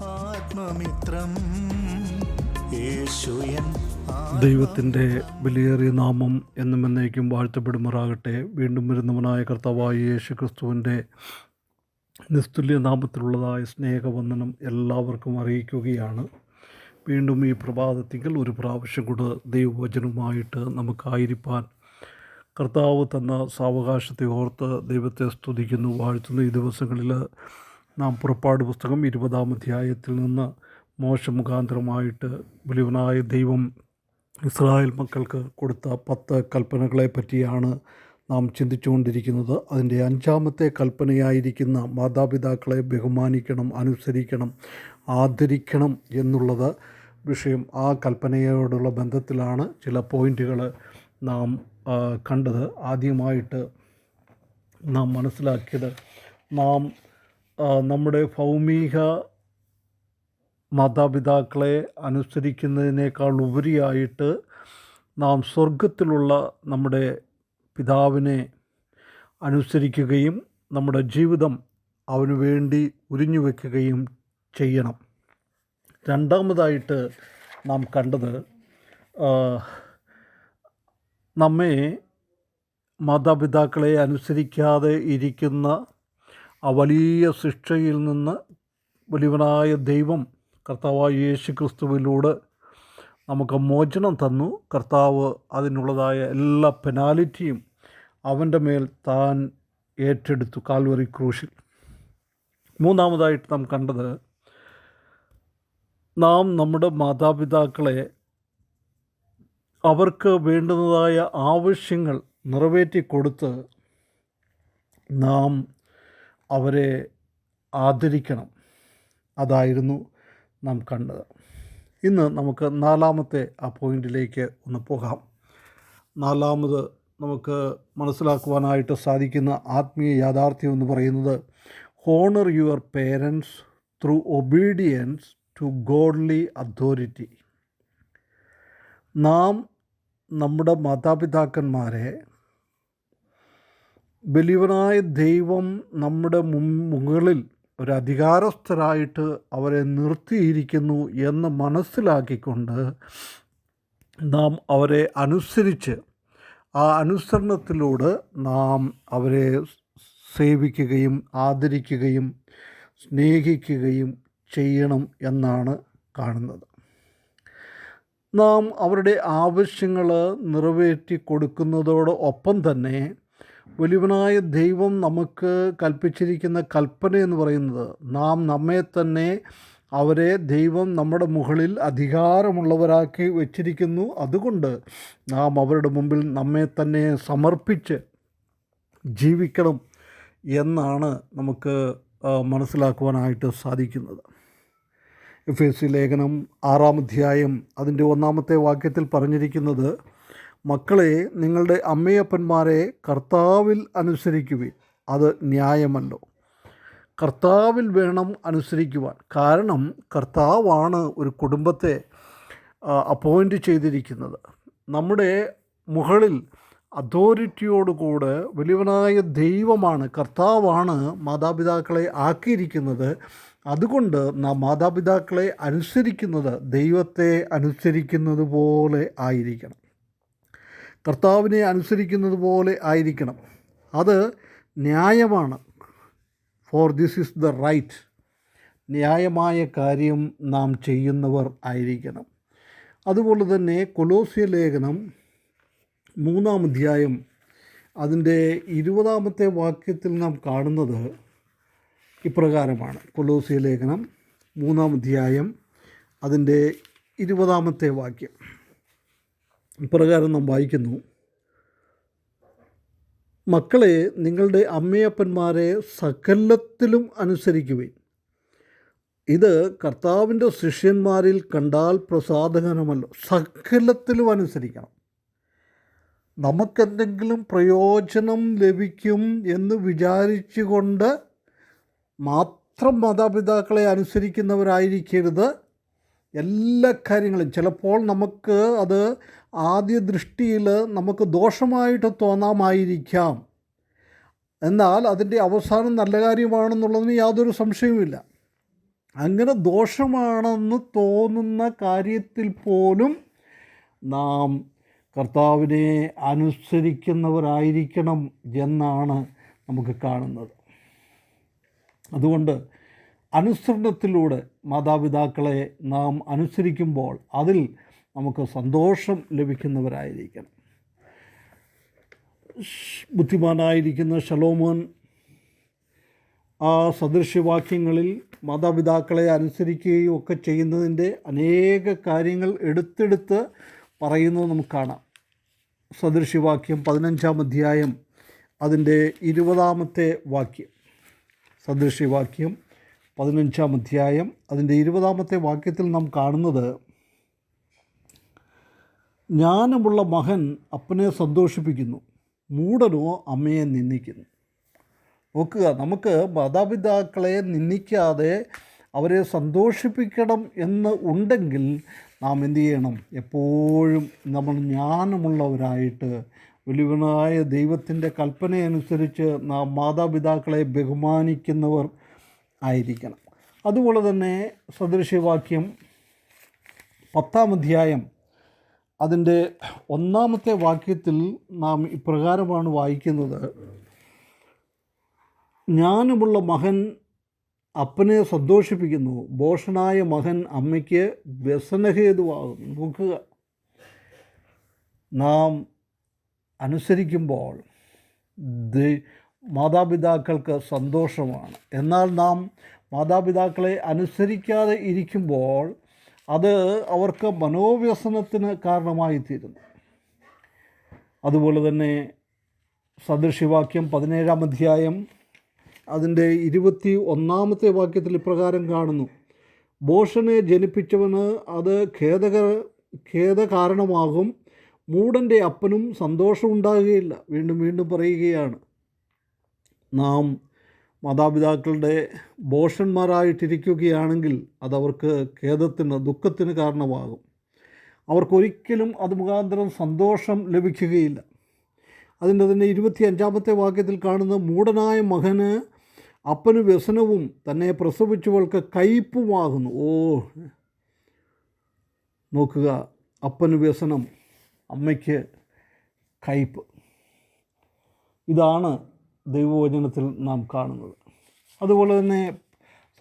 ആത്മമിത്രം യേശുയൻ ദൈവത്തിൻ്റെ വിലയേറിയ നാമം എന്നും എന്നേക്കും വാഴ്ത്തപ്പെടുമാറാകട്ടെ. വീണ്ടും വരുന്നവനായ കർത്താവായ യേശു ക്രിസ്തുവിൻ്റെ നിസ്തുല്യ നാമത്തിലുള്ളതായ സ്നേഹവന്ദനം എല്ലാവർക്കും അറിയിക്കുകയാണ്. വീണ്ടും ഈ പ്രഭാതത്തിങ്കിൽ ഒരു പ്രാവശ്യം കൂടെ ദൈവവചനവുമായിട്ട് നമുക്കായിരിക്കാൻ കർത്താവ് തന്ന സാവകാശത്തെ ഓർത്ത് ദൈവത്തെ സ്തുതിക്കുന്നു, വാഴ്ത്തുന്നു. ഈ ദിവസങ്ങളിൽ നാം പുറപ്പാട് പുസ്തകം 20-ാം അധ്യായത്തിൽ നിന്ന് മോശ മുഖാന്തരമായിട്ട് വലിയവനായ ദൈവം ഇസ്രായേൽ മക്കൾക്ക് കൊടുത്ത 10 കൽപ്പനകളെ പറ്റിയാണ് നാം ചിന്തിച്ചുകൊണ്ടിരിക്കുന്നത്. അതിൻ്റെ 5-ാമത്തെ കൽപ്പനയായിരിക്കുന്ന മാതാപിതാക്കളെ ബഹുമാനിക്കണം, അനുസരിക്കണം, ആദരിക്കണം എന്നുള്ളത് വിഷയം. ആ കൽപ്പനയോടുള്ള ബന്ധത്തിലാണ് ചില പോയിൻറ്റുകൾ നാം കണ്ടത്. ആദ്യമായിട്ട് നാം മനസ്സിലാക്കിയത്, നാം നമ്മുടെ ഭൗമിക മാതാപിതാക്കളെ അനുസരിക്കുന്നതിനേക്കാൾ ഉപരിയായിട്ട് നാം സ്വർഗത്തിലുള്ള നമ്മുടെ പിതാവിനെ അനുസരിക്കുകയും നമ്മുടെ ജീവിതം അവന് വേണ്ടി ഉരിഞ്ഞു വയ്ക്കുകയും ചെയ്യണം. രണ്ടാമതായിട്ട് നാം കണ്ടത്, നമ്മെ മാതാപിതാക്കളെ അനുസരിക്കാതെ ഇരിക്കുന്ന ആ വലിയ ശിക്ഷയിൽ നിന്ന് വലിയവനായ ദൈവം കർത്താവായ യേശു ക്രിസ്തുവിലൂടെ നമുക്ക് മോചനം തന്നു. കർത്താവ് അതിനുള്ളതായ എല്ലാ പെനാലിറ്റിയും അവൻ്റെ മേൽ താൻ ഏറ്റെടുത്തു കാൽവറി ക്രൂശിൽ. മൂന്നാമതായിട്ട് നാം കണ്ടത്, നാം നമ്മുടെ മാതാപിതാക്കളെ അവർക്ക് വേണ്ടുന്നതായ ആവശ്യങ്ങൾ നിറവേറ്റി കൊടുത്ത് നാം അവരെ ആദരിക്കണം. അതായിരുന്നു നാം കണ്ടത്. ഇന്ന് നമുക്ക് 4-ാമത്തെ ആ പോയിൻറ്റിലേക്ക് ഒന്ന് പോകാം. 4-ാമത് നമുക്ക് മനസ്സിലാക്കുവാനായിട്ട് സാധിക്കുന്ന ആത്മീയ യാഥാർത്ഥ്യം എന്ന് പറയുന്നത്, honour your parents through obedience to godly authority. നാം നമ്മുടെ മാതാപിതാക്കന്മാരെ വലിയവനായ ദൈവം നമ്മുടെ മുകളിൽ ഒരു അധികാരസ്ഥരായിട്ട് അവരെ നിർത്തിയിരിക്കുന്നു എന്ന് മനസ്സിലാക്കിക്കൊണ്ട് നാം അവരെ അനുസരിച്ച് ആ അനുസരണത്തിലൂടെ നാം അവരെ സേവിക്കുകയും ആദരിക്കുകയും സ്നേഹിക്കുകയും ചെയ്യണം എന്നാണ് കാണുന്നത്. നാം അവരുടെ ആവശ്യങ്ങൾ നിറവേറ്റി കൊടുക്കുന്നതോടൊപ്പം തന്നെ വലിയവനായ ദൈവം നമുക്ക് കൽപ്പിച്ചിരിക്കുന്ന കൽപ്പന എന്ന് പറയുന്നത്, നാം നമ്മെ തന്നെ അവരെ ദൈവം നമ്മുടെ മുകളിൽ അധികാരമുള്ളവരാക്കി വച്ചിരിക്കുന്നു. അതുകൊണ്ട് നാം അവരുടെ മുമ്പിൽ നമ്മെ തന്നെ സമർപ്പിച്ച് ജീവിക്കണം എന്നാണ് നമുക്ക് മനസ്സിലാക്കുവാനായിട്ട് സാധിക്കുന്നത്. എഫേസ്യ ലേഖനം 6-ാം അധ്യായം അതിൻ്റെ 1-ാമത്തെ വാക്യത്തിൽ പറഞ്ഞിരിക്കുന്നത്, മക്കളെ, നിങ്ങളുടെ അമ്മയപ്പന്മാരെ കർത്താവിൽ അനുസരിക്കുവിൻ, അത് ന്യായമല്ലോ. കർത്താവിൽ വേണം അനുസരിക്കുവാൻ. കാരണം കർത്താവാണ് ഒരു കുടുംബത്തെ അപ്പോയിൻ്റ് ചെയ്തിരിക്കുന്നത്. നമ്മുടെ മുകളിൽ അതോറിറ്റിയോടുകൂടെ വലിയവനായ ദൈവമാണ്, കർത്താവാണ് മാതാപിതാക്കളെ ആക്കിയിരിക്കുന്നത്. അതുകൊണ്ട് നാം മാതാപിതാക്കളെ അനുസരിക്കുന്നത് ദൈവത്തെ അനുസരിക്കുന്നത് പോലെ ആയിരിക്കണം, കർത്താവിനെ അനുസരിക്കുന്നത് പോലെ ആയിരിക്കണം. അത് ന്യായമാണ്. For this is the right. ന്യായമായ കാര്യം നാം ചെയ്യുന്നവർ ആയിരിക്കണം. അതുപോലെ തന്നെ കൊലോസ്യ ലേഖനം 3-ാം അധ്യായം അതിൻ്റെ 20-ാമത്തെ വാക്യത്തിൽ നാം കാണുന്നത് ഇപ്രകാരമാണ്. കൊലോസ്യ ലേഖനം 3-ാം അധ്യായം അതിൻ്റെ 20-ാമത്തെ വാക്യം ഇപ്രകാരം നാം വായിക്കുന്നു, മക്കളെ, നിങ്ങളുടെ അമ്മയപ്പന്മാരെ സകലത്തിലും അനുസരിക്കുവിൻ, ഇത് കർത്താവിൻ്റെ ശിഷ്യന്മാരിൽ കണ്ടാൽ പ്രസാദകരമല്ലോ. സകലത്തിലും അനുസരിക്കണം. നമുക്കെന്തെങ്കിലും പ്രയോജനം ലഭിക്കും എന്ന് വിചാരിച്ചുകൊണ്ട് മാത്രം മാതാപിതാക്കളെ അനുസരിക്കുന്നവരായിരിക്കരുത്. എല്ലാ കാര്യങ്ങളും ചിലപ്പോൾ നമുക്ക് അത് ആദ്യ ദൃഷ്ടിയിൽ നമുക്ക് ദോഷമായിട്ട് തോന്നാമായിരിക്കാം. എന്നാൽ അതിൻ്റെ അവസാനം നല്ല കാര്യമാണെന്നുള്ളതിന് യാതൊരു സംശയവുമില്ല. അങ്ങനെ ദോഷമാണെന്ന് തോന്നുന്ന കാര്യത്തിൽ പോലും നാം കർത്താവിനെ അനുസരിക്കുന്നവരായിരിക്കണം എന്നാണ് നമുക്ക് കാണുന്നത്. അതുകൊണ്ട് അനുസരണത്തിലൂടെ മാതാപിതാക്കളെ നാം അനുസരിക്കുമ്പോൾ അതിൽ നമുക്ക് സന്തോഷം ലഭിക്കുന്നവരായിരിക്കണം. ബുദ്ധിമാനായിരിക്കുന്ന ശലോമോൻ ആ സദൃശ്യവാക്യങ്ങളിൽ മാതാപിതാക്കളെ അനുസരിക്കുകയും ഒക്കെ ചെയ്യുന്നതിൻ്റെ അനേക കാര്യങ്ങൾ എടുത്തെടുത്ത് പറയുന്നത് നമുക്ക് കാണാം. സദൃശ്യവാക്യം 15-ാം അധ്യായം അതിൻ്റെ 20-ാമത്തെ വാക്യം. സദൃശ്യവാക്യം 15-ാം അധ്യായം അതിൻ്റെ 20-ാമത്തെ വാക്യത്തിൽ നാം കാണുന്നത്, ജ്ഞാനമുള്ള മകൻ അപ്പനെ സന്തോഷിപ്പിക്കുന്നു, മൂഢനോ അമ്മയെ നിന്ദിക്കുന്നു. നോക്കുക, നമുക്ക് മാതാപിതാക്കളെ നിന്ദിക്കാതെ അവരെ സന്തോഷിപ്പിക്കണം എന്ന് ഉണ്ടെങ്കിൽ നാം എന്തു ചെയ്യണം? എപ്പോഴും നമ്മൾ ജ്ഞാനമുള്ളവരായിട്ട് വലിയവനായ ദൈവത്തിൻ്റെ കൽപ്പനയനുസരിച്ച് നാം മാതാപിതാക്കളെ ബഹുമാനിക്കുന്നവർ ആയിരിക്കണം. അതുപോലെ തന്നെ സദൃശ്യവാക്യം 10-ാം അധ്യായം അതിൻ്റെ 1-ാമത്തെ വാക്യത്തിൽ നാം ഇപ്രകാരമാണ് വായിക്കുന്നത്, ജ്ഞാനമുള്ള മകൻ അപ്പനെ സന്തോഷിപ്പിക്കുന്നു, ഭോഷനായ മകൻ അമ്മയ്ക്ക് വ്യസനഹേതുവാകുന്നു. നോക്കുക, നാം അനുസരിക്കുമ്പോൾ മാതാപിതാക്കൾക്ക് സന്തോഷമാണ്. എന്നാൽ നാം മാതാപിതാക്കളെ അനുസരിക്കാതെ ഇരിക്കുമ്പോൾ അത് അവർക്ക് മനോവ്യസനത്തിന് കാരണമായിത്തീരുന്നു. അതുപോലെ തന്നെ സദൃശ്യവാക്യം 17-ാം അധ്യായം അതിൻ്റെ 21-ാമത്തെ വാക്യത്തിൽ ഇപ്രകാരം കാണുന്നു, ഭോഷനെ ജനിപ്പിച്ചവന് അത് ഖേദകാരണമാകും, മൂഢൻ്റെ അപ്പനും സന്തോഷമുണ്ടാകുകയില്ല. വീണ്ടും വീണ്ടും പറയുകയാണ്, നാം മാതാപിതാക്കളുടെ ഭോഷന്മാരായിട്ടിരിക്കുകയാണെങ്കിൽ അതവർക്ക് ഖേദത്തിന്, ദുഃഖത്തിന് കാരണമാകും. അവർക്കൊരിക്കലും അത് മുഖാന്തരം സന്തോഷം ലഭിക്കുകയില്ല. അതിൻ്റെ തന്നെ 25-ാമത്തെ വാക്യത്തിൽ കാണുന്ന, മൂഢനായ മകന് അപ്പന് വ്യസനവും തന്നെ പ്രസവിച്ചവൾക്ക് കയ്പുമാകുന്നു. നോക്കുക, അപ്പന് വ്യസനം, അമ്മയ്ക്ക് കയ്പ്. ഇതാണ് ദൈവവചനത്തിൽ നാം കാണുന്നത്. അതുപോലെ തന്നെ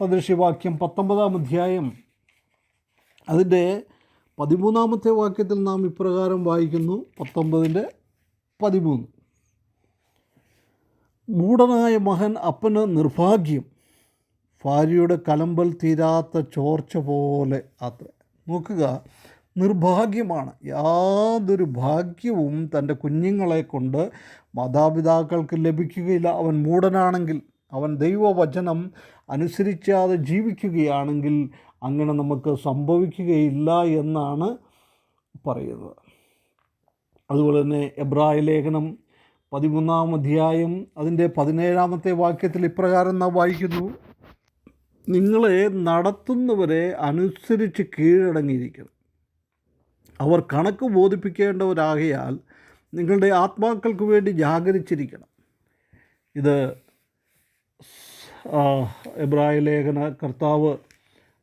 സദൃശ്യവാക്യം 19-ാം അധ്യായം അതിൻ്റെ 13-ാമത്തെ വാക്യത്തിൽ നാം ഇപ്രകാരം വായിക്കുന്നു, 19-13, മൂഢനായ മകൻ അപ്പന് നിർഭാഗ്യം, ഭാര്യയുടെ കലമ്പൽ തീരാത്ത ചോർച്ച പോലെ അത്ര. നോക്കുക, നിർഭാഗ്യമാണ്. യാതൊരു ഭാഗ്യവും തൻ്റെ കുഞ്ഞുങ്ങളെ കൊണ്ട് മാതാപിതാക്കൾക്ക് ലഭിക്കുകയില്ല. അവൻ മൂഢനാണെങ്കിൽ, അവൻ ദൈവവചനം അനുസരിക്കാതെ ജീവിക്കുകയാണെങ്കിൽ അങ്ങനെ നമുക്ക് സംഭവിക്കുകയില്ല എന്നാണ് പറയുന്നത്. അതുപോലെ തന്നെ എബ്രായ ലേഖനം 13-ാം അധ്യായം അതിൻ്റെ 17-ാമത്തെ വാക്യത്തിൽ ഇപ്രകാരം നാം വായിക്കുന്നു, നിങ്ങളെ നടത്തുന്നവരെ അനുസരിച്ച് കീഴടങ്ങിയിരിക്കണം. അവർ കണക്ക് ബോധിപ്പിക്കേണ്ടവരാകയാൽ നിങ്ങളുടെ ആത്മാക്കൾക്ക് വേണ്ടി ജാഗരിച്ചിരിക്കണം. ഇത് എബ്രായ ലേഖന കർത്താവ്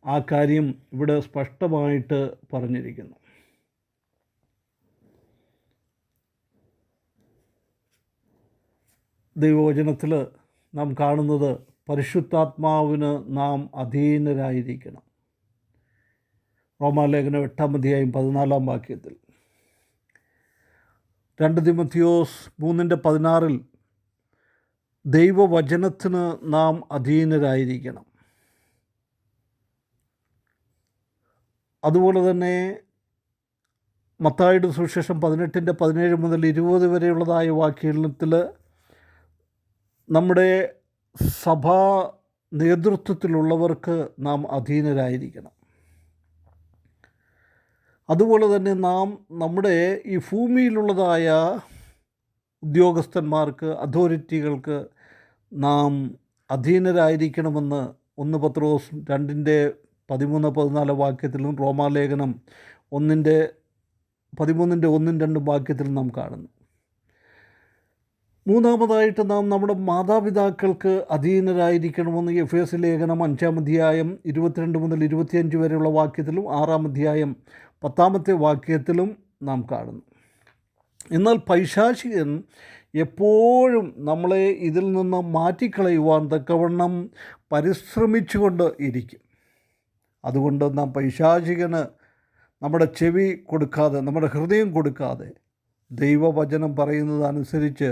ആ കാര്യം ഇവിടെ സ്പഷ്ടമായിട്ട് പറഞ്ഞിരിക്കുന്നു. ദൈവവചനത്തിൽ നാം കാണുന്നത് പരിശുദ്ധാത്മാവിന് നാം അധീനരായിരിക്കണം. റോമാലേഖനം 8-ാം അധ്യായം 14-ാം വാക്യത്തിൽ, 2 തിമോഥെയോസ് 3:16 ദൈവവചനത്തിന് നാം അധീനരായിരിക്കണം. അതുപോലെ തന്നെ മത്തായിയുടെ സുവിശേഷം 18-17 മുതൽ 20 വരെയുള്ളതായ വാക്യത്തിൽ നമ്മുടെ സഭാ നേതൃത്വത്തിലുള്ളവർക്ക് നാം അധീനരായിരിക്കണം. അതുപോലെ തന്നെ നാം നമ്മുടെ ഈ ഭൂമിയിലുള്ളതായ ഉദ്യോഗസ്ഥന്മാർക്ക്, അതോറിറ്റികൾക്ക് നാം അധീനരായിരിക്കണമെന്ന് 1 പത്രോസ് 2:13-14 വാക്യത്തിലും റോമാലേഖനം 13-1-2 വാക്യത്തിലും നാം കാണുന്നു. മൂന്നാമതായിട്ട് നാം നമ്മുടെ മാതാപിതാക്കൾക്ക് അധീനരായിരിക്കണമെന്ന് എഫേസ്യ ലേഖനം 5-ാം അധ്യായം 22 മുതൽ 25 വരെയുള്ള വാക്യത്തിലും 6-ാം അധ്യായം 10-ാമത്തെ വാക്യത്തിലും നാം കാണുന്നു. എന്നാൽ പൈശാചികൻ എപ്പോഴും നമ്മളെ ഇതിൽ നിന്ന് മാറ്റിക്കളയുവാൻ തക്കവണ്ണം പരിശ്രമിച്ചുകൊണ്ട് ഇരിക്കും. അതുകൊണ്ട് നാം പൈശാചികന് നമ്മുടെ ചെവി കൊടുക്കാതെ, നമ്മുടെ ഹൃദയം കൊടുക്കാതെ, ദൈവവചനം പറയുന്നതനുസരിച്ച്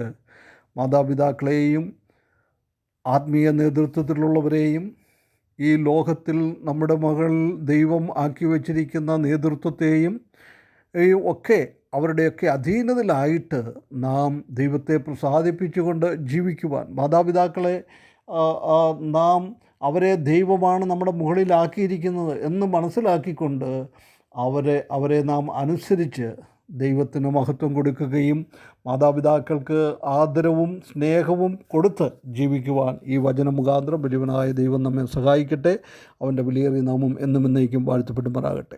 മാതാപിതാക്കളെയും ആത്മീയ നേതൃത്വത്തിലുള്ളവരെയും ഈ ലോകത്തിൽ നമ്മുടെ മകൾ ദൈവം ആക്കി വച്ചിരിക്കുന്ന നേതൃത്വത്തെയും ഒക്കെ അവരുടെയൊക്കെ അധീനതയിലായിട്ട് നാം ദൈവത്തെ പ്രസാദിപ്പിച്ചുകൊണ്ട് ജീവിക്കുവാൻ, മാതാപിതാക്കളെ നാം അവരെ ദൈവമാണ് നമ്മുടെ മുകളിലാക്കിയിരിക്കുന്നത് എന്ന് മനസ്സിലാക്കിക്കൊണ്ട് അവരെ നാം അനുസരിച്ച് ദൈവത്തിന് മഹത്വം കൊടുക്കുകയും മാതാപിതാക്കൾക്ക് ആദരവും സ്നേഹവും കൊടുത്ത് ജീവിക്കുവാൻ ഈ വചന മുഖാന്തരം വലിയവനായ ദൈവം നമ്മെ സഹായിക്കട്ടെ. അവൻ്റെ വിലയേറിയ നാമം എന്നും എന്നേക്കും വാഴ്ത്തപ്പെടുമാറാകട്ടെ.